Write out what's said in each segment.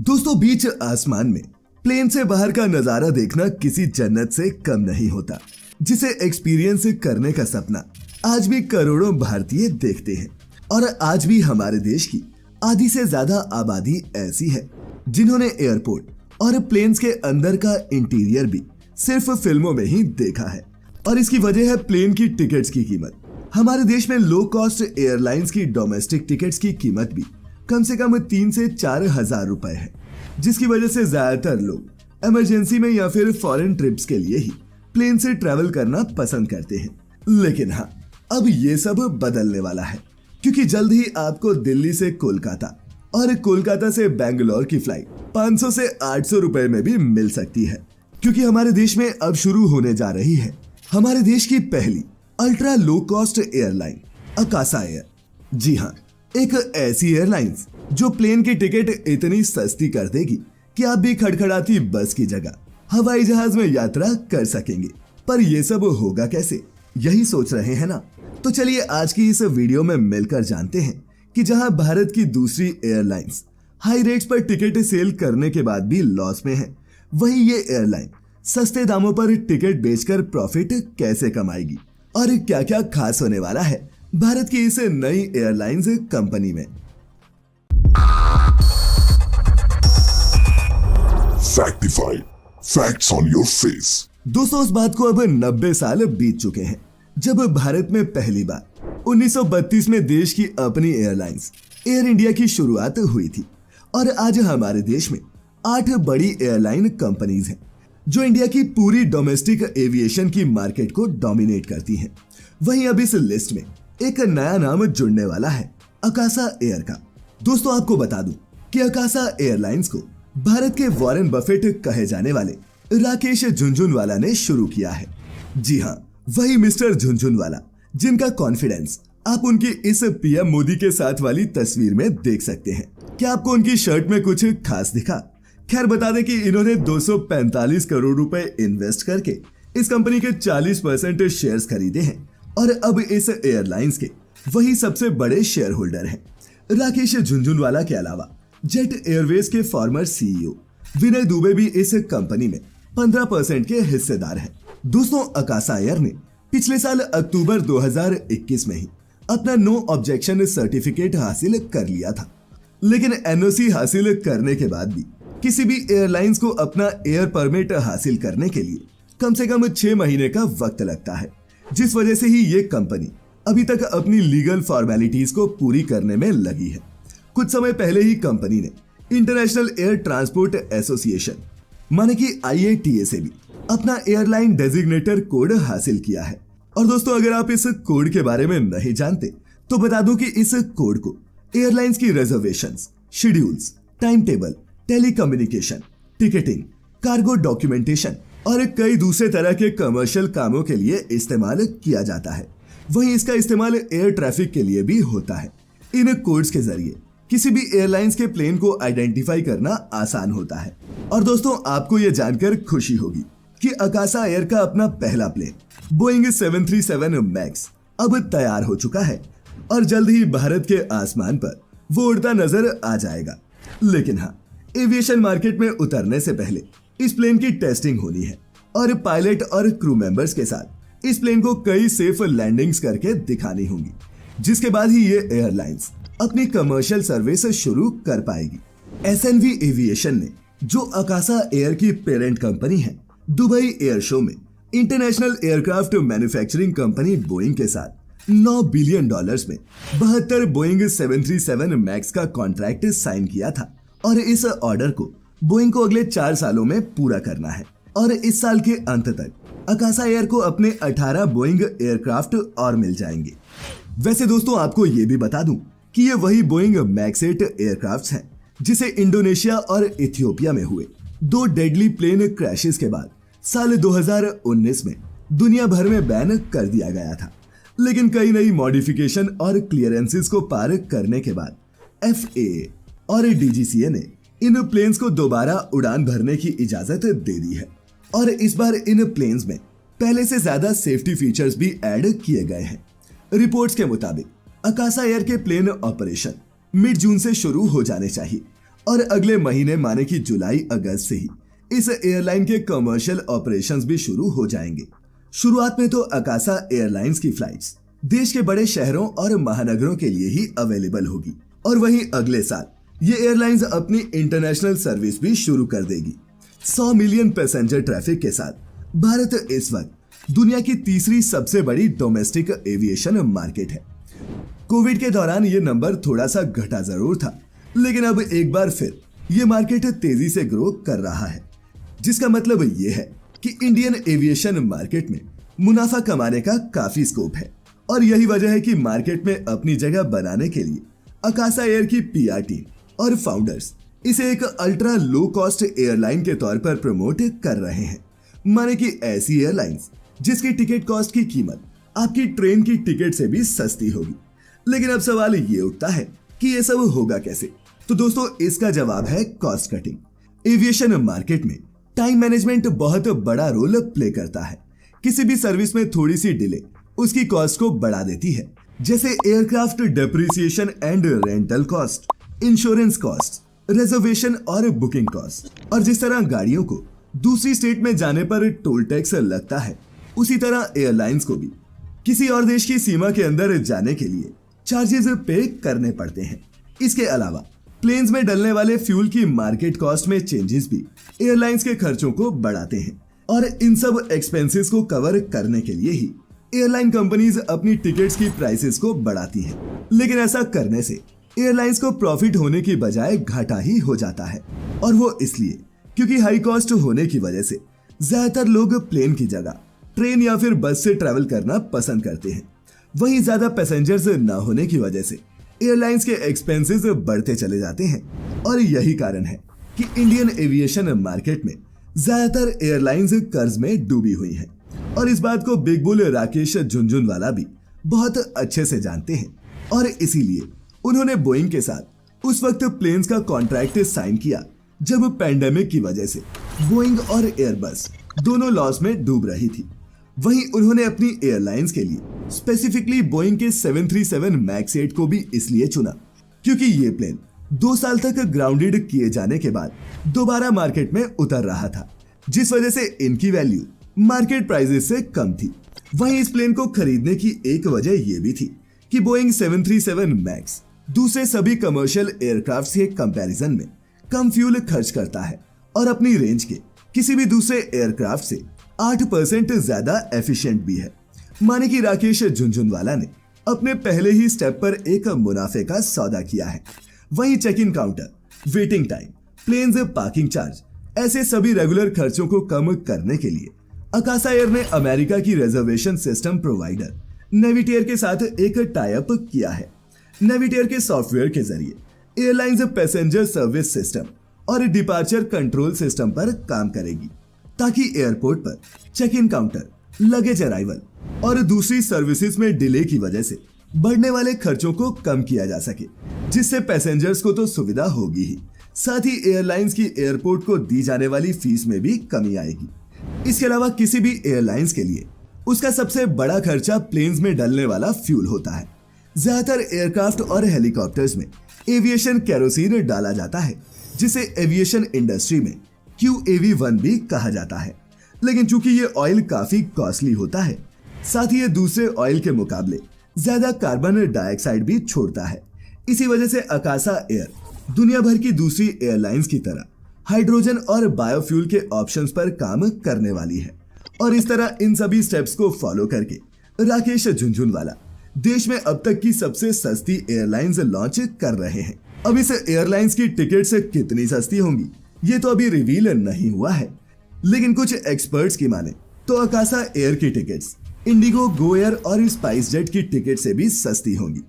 दोस्तों, बीच आसमान में प्लेन से बाहर का नजारा देखना किसी जन्नत से कम नहीं होता, जिसे एक्सपीरियंस करने का सपना आज भी करोड़ों भारतीय देखते हैं। और आज भी हमारे देश की आधी से ज्यादा आबादी ऐसी है जिन्होंने एयरपोर्ट और प्लेन्स के अंदर का इंटीरियर भी सिर्फ फिल्मों में ही देखा है। और इसकी वजह है प्लेन की टिकट्स की कीमत। हमारे देश में लो कॉस्ट एयरलाइंस की डोमेस्टिक टिकट्स की कीमत भी कम से कम 3 से 4 हजार रुपए है, जिसकी वजह से ज्यादातर लोग इमरजेंसी में या फिर फॉरेन ट्रिप्स के लिए ही प्लेन से ट्रैवल करना पसंद करते हैं। लेकिन हाँ, अब ये सब बदलने वाला है, क्योंकि जल्द ही आपको दिल्ली से कोलकाता और कोलकाता से बेंगलोर की फ्लाइट 500 से 800 रुपए में भी मिल सकती है, क्योंकि हमारे देश में अब शुरू होने जा रही है हमारे देश की पहली ultra low cost airline Akasa Air. जी हाँ, एक ऐसी एयरलाइंस जो प्लेन की टिकट इतनी सस्ती कर देगी कि आप भी खड़खड़ाती बस की जगह हवाई जहाज में यात्रा कर सकेंगे। पर यह सब होगा कैसे, यही सोच रहे हैं ना? तो चलिए आज की इस वीडियो में मिलकर जानते हैं कि जहां भारत की दूसरी एयरलाइंस हाई रेट्स पर टिकट सेल करने के बाद भी लॉस में है, वहीं ये एयरलाइन सस्ते दामों पर टिकट बेचकर प्रॉफिट कैसे कमाएगी और क्या क्या खास होने वाला है भारत की इस नई एयरलाइंस कंपनी में। फैक्टिफाइड, फैक्ट्स ऑन योर फेस। दोस्तों, इस बात को अब 90 साल बीत चुके हैं जब भारत में पहली बार 1932 में देश की अपनी एयरलाइंस एयर इंडिया की शुरुआत हुई थी। और आज हमारे देश में 8 बड़ी एयरलाइन कंपनीज हैं जो इंडिया की पूरी डोमेस्टिक एविएशन की मार्केट को डोमिनेट करती हैं। वहीं अब इस लिस्ट में एक नया नाम जुड़ने वाला है, अकासा एयर का। दोस्तों, आपको बता दूं कि अकासा एयरलाइंस को भारत के वॉरेन बफेट कहे जाने वाले राकेश झुनझुनवाला ने शुरू किया है। जी हाँ, वही मिस्टर झुनझुनवाला जिनका कॉन्फिडेंस आप उनकी इस पीएम मोदी के साथ वाली तस्वीर में देख सकते हैं। क्या आपको उनकी शर्ट में कुछ खास दिखा? खैर, बता दें कि इन्होंने 245 करोड़ रुपए इन्वेस्ट करके इस कंपनी के 40% शेयर्स खरीदे हैं और अब इस एयरलाइंस के वही सबसे बड़े शेयर होल्डर हैं। राकेश झुनझुनवाला के अलावा जेट एयरवेज के फॉर्मर सीईओ विनय दुबे भी इस कंपनी में 15% के हिस्सेदार हैं। दोस्तों, अकासा एयर ने पिछले साल अक्टूबर 2021 में ही अपना नो ऑब्जेक्शन सर्टिफिकेट हासिल कर लिया था, लेकिन एनओसी हासिल करने के बाद भी किसी भी एयरलाइंस को अपना एयर परमिट हासिल करने के लिए कम से कम 6 महीने का वक्त लगता है, जिस वजह से ही ये कंपनी अभी तक अपनी लीगल फॉर्मेलिटीज को पूरी करने में लगी है। कुछ समय पहले ही कंपनी ने इंटरनेशनल एयर ट्रांसपोर्ट एसोसिएशन माने कि IATA से भी अपना एयरलाइन डेजिग्नेटर कोड हासिल किया है। और दोस्तों, अगर आप इस कोड के बारे में नहीं जानते तो बता दूं कि इस कोड को एयरलाइंस की reservations, schedules, time table, telecommunication, ticketing, cargo documentation और कई दूसरे तरह के कमर्शियल कामों के लिए इस्तेमाल किया जाता है। वहीं इसका इस्तेमाल एयर ट्रैफिक के लिए भी होता है। इन कोड्स के जरिए किसी भी एयरलाइंस के प्लेन को आइडेंटिफाई करना आसान होता है। और दोस्तों, आपको यह जानकर खुशी होगी कि अकासा एयर का अपना पहला प्लेन बोइंग 737 मैक्स अब तैयार हो चुका है और जल्द ही भारत के आसमान पर वो उड़ता नजर आ जाएगा। लेकिन हाँ, एविएशन मार्केट में उतरने से पहले इस प्लेन की टेस्टिंग होनी है और पायलट और क्रू मेंबर्स के साथ इस प्लेन को कई सेफ लैंडिंग्स करके दिखानी होंगी, जिसके बाद ही ये एयरलाइंस अपनी कमर्शियल सर्विस शुरू कर पाएगी। SNV एविएशन ने, जो अकासा एयर की पेरेंट कंपनी है, दुबई एयर शो में international aircraft manufacturing company Boeing के साथ $9 बिलियन में 72 बोइंग 737 मैक्स का कॉन्ट्रैक्ट साइन किया था। और इस ऑर्डर को बोइंग को अगले 4 सालों में पूरा करना है और इस साल के अंत तक अकासा एयर को अपने 18 बोइंग एयरक्राफ्ट और मिल जाएंगे। वैसे दोस्तों, आपको ये भी बता दूं कि ये वही बोइंग मैक्स 8 एयरक्राफ्ट हैं जिसे इंडोनेशिया और इथियोपिया में हुए 2 डेडली प्लेन क्रैशेस के बाद साल 2019 में दुनिया भर में बैन कर दिया गया था। लेकिन कई नई मॉडिफिकेशन और क्लियरेंसेस को पार करने के बाद FAA और DGCA ने इन प्लेन्स को दोबारा उड़ान भरने की इजाजत दे दी है और इस बार इन प्लेन्स में पहले से ज्यादा सेफ्टी फीचर्स भी ऐड किए गए हैं। रिपोर्ट्स के मुताबिक अकासा एयर के प्लेन ऑपरेशन मिड जून से शुरू हो जाने चाहिए और अगले महीने माने कि जुलाई अगस्त से ही इस एयरलाइन के कमर्शियल ऑपरेशंस भी शुरू हो जाएंगे। शुरुआत में तो अकासा एयरलाइंस की फ्लाइट्स देश के बड़े शहरों और महानगरों के लिए ही अवेलेबल होगी और वहीं अगले साल ये एयरलाइंस अपनी इंटरनेशनल सर्विस भी शुरू कर देगी। 100 मिलियन पैसेंजर ट्रैफिक के साथ भारत इस वक्त दुनिया की तीसरी सबसे बड़ी डोमेस्टिक एविएशन मार्केट है। कोविड के दौरान ये नंबर थोड़ा सा घटा जरूर था, लेकिन अब एक बार फिर ये मार्केट तेजी से ग्रो कर रहा है, जिसका मतलब ये है कि इंडियन एविएशन मार्केट में मुनाफा कमाने का काफी स्कोप है। और यही वजह है कि मार्केट में अपनी जगह बनाने के लिए अकासा एयर की पीआर टीम और फाउंडर्स इसे एक अल्ट्रा लो कॉस्ट एयरलाइन के तौर पर प्रमोट कर रहे हैं। माने कि ऐसी एयरलाइंस जिसकी टिकट कॉस्ट की कीमत आपकी ट्रेन की टिकट से भी सस्ती होगी। लेकिन अब सवाल ये उठता है कि ये सब होगा कैसे? तो दोस्तों, इसका जवाब है कॉस्ट कटिंग। एविएशन मार्केट में टाइम मैनेजमेंट बहुत बड़ा रोल प्ले करता है। किसी भी सर्विस में थोड़ी सी डिले उसकी कॉस्ट को बढ़ा देती है, जैसे aircraft depreciation and rental cost, insurance cost, reservation और बुकिंग कॉस्ट। और जिस तरह गाड़ियों को दूसरी स्टेट में जाने पर टोल टैक्स लगता है, उसी तरह एयरलाइंस को भी किसी और देश की सीमा के अंदर जाने के लिए चार्जेस पे करने पड़ते हैं। इसके अलावा प्लेन्स में डलने वाले फ्यूल की मार्केट कॉस्ट में चेंजेस भी एयरलाइंस के खर्चों को बढ़ाते हैं। और इन सब एक्सपेंसेस को कवर करने के लिए ही एयरलाइन कंपनीज अपनी टिकट्स की प्राइसेस को बढ़ाती हैं। लेकिन ऐसा करने से एयरलाइंस को प्रॉफिट होने की बजाय घाटा ही हो जाता है, और वो इसलिए क्योंकि हाई कॉस्ट होने की वजह से ज्यादातर लोग प्लेन की जगह ट्रेन या फिर बस से ट्रैवल करना पसंद करते हैं। वहीं ज्यादा पैसेंजर्स न होने की वजह से एयरलाइंस के एक्सपेंसेस बढ़ते चले जाते हैं। और यही कारण है कि इंडियन एविएशन मार्केट में ज्यादातर एयरलाइंस कर्ज में डूबी हुई हैं। और इस बात को बिग बुल राकेश झुनझुनवाला भी बहुत अच्छे से जानते हैं, और इसीलिए उन्होंने बोइंग के साथ उस वक्त प्लेन्स का कॉन्ट्रैक्ट साइन किया जब पैंडेमिक की वजह से बोइंग और एयरबस दोनों लॉस में डूब रही थी। वहीं उन्होंने अपनी एयरलाइंस के लिए स्पेसिफिकली बोइंग के 737 मैक्स 8 को भी इसलिए चुना क्योंकि ये प्लेन 2 साल तक ग्राउंडेड किए जाने के बाद दोबारा मार्केट में उतर रहा था, जिस वजह से इनकी वैल्यू मार्केट प्राइसेस से कम थी। वहीं इस प्लेन को खरीदने की एक वजह यह भी थी कि बोइंग 737 मैक्स दूसरे सभी कमर्शियल एयरक्राफ्ट के कंपैरिजन में कम फ्यूल खर्च करता है और अपनी रेंज के किसी भी दूसरे एयरक्राफ्ट से 8% ज्यादा एफिशिएंट भी है। माने कि राकेश झुनझुनवाला ने अपने पहले ही स्टेप पर एक मुनाफे का सौदा किया है। वहीं check in counter, waiting time, planes parking charge, ऐसे सभी रेगुलर खर्चों को कम करने के लिए अकासा एयर ने अमेरिका की रिजर्वेशन सिस्टम प्रोवाइडर नेविटेयर के साथ एक टाई अप किया है। नेविटेयर के सॉफ्टवेयर के जरिए एयरलाइंस पैसेंजर सर्विस सिस्टम और डिपार्चर कंट्रोल सिस्टम पर काम करेगी, ताकि एयरपोर्ट पर check in counter, luggage arrival और दूसरी सर्विसेज में डिले की वजह से बढ़ने वाले खर्चों को कम किया जा सके, जिससे पैसेंजर्स को तो सुविधा होगी ही, साथ ही एयरलाइंस की एयरपोर्ट को दी जाने वाली फीस में भी कमी आएगी। इसके अलावा किसी भी एयरलाइंस के लिए उसका सबसे बड़ा खर्चा प्लेन्स में डलने वाला फ्यूल होता है। ज्यादातर एयरक्राफ्ट और हेलीकॉप्टर्स में एविएशन केरोसिन डाला जाता है, जिसे एविएशन इंडस्ट्री में QAV1 भी कहा जाता है। लेकिन चूंकि ये ऑयल काफी कॉस्टली होता है, साथ ही ये दूसरे ऑयल के मुकाबले ज्यादा कार्बन डाइऑक्साइड भी छोड़ता है। इसी वजह से अकासा एयर दुनिया भर की दूसरी एयरलाइंस की तरह हाइड्रोजन और बायोफ्यूल के ऑप्शंस पर काम करने वाली है। और इस तरह इन सभी स्टेप्स को फॉलो करके राकेश झुनझुनवाला देश में अब तक की सबसे सस्ती एयरलाइंस लॉन्च कर रहे हैं। अब इस एयरलाइंस की टिकट्स कितनी सस्ती होंगी ये तो अभी रिवील नहीं हुआ है, लेकिन कुछ एक्सपर्ट्स की माने तो अकासा एयर की टिकट्स इंडिगो, गो एयर और स्पाइस जेट की टिकट से भी सस्ती होंगी।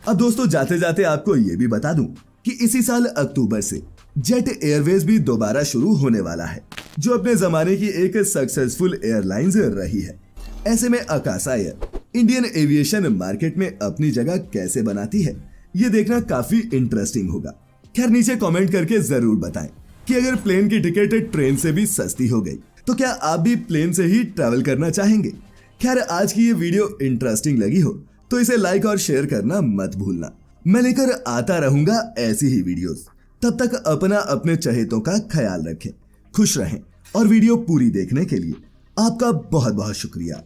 अब दोस्तों, जाते जाते आपको ये भी बता दूं कि इसी साल अक्टूबर से जेट एयरवेज भी दोबारा शुरू होने वाला है, जो अपने जमाने की एक सक्सेसफुल एयरलाइंस रही है। ऐसे में Akasa air Indian aviation market में अपनी जगह कैसे बनाती है, ये देखना काफी इंटरेस्टिंग होगा। खैर, नीचे कमेंट करके जरूर बताएं कि अगर प्लेन की टिकट ट्रेन से भी सस्ती हो गई तो क्या आप भी प्लेन से ही ट्रैवल करना चाहेंगे। खैर, आज की ये वीडियो इंटरेस्टिंग लगी हो तो इसे लाइक और शेयर करना मत भूलना। मैं लेकर आता रहूंगा ऐसी ही वीडियोस। तब तक अपना अपने चहेतों का ख्याल रखें, खुश रहें और वीडियो पूरी देखने के लिए आपका बहुत बहुत शुक्रिया।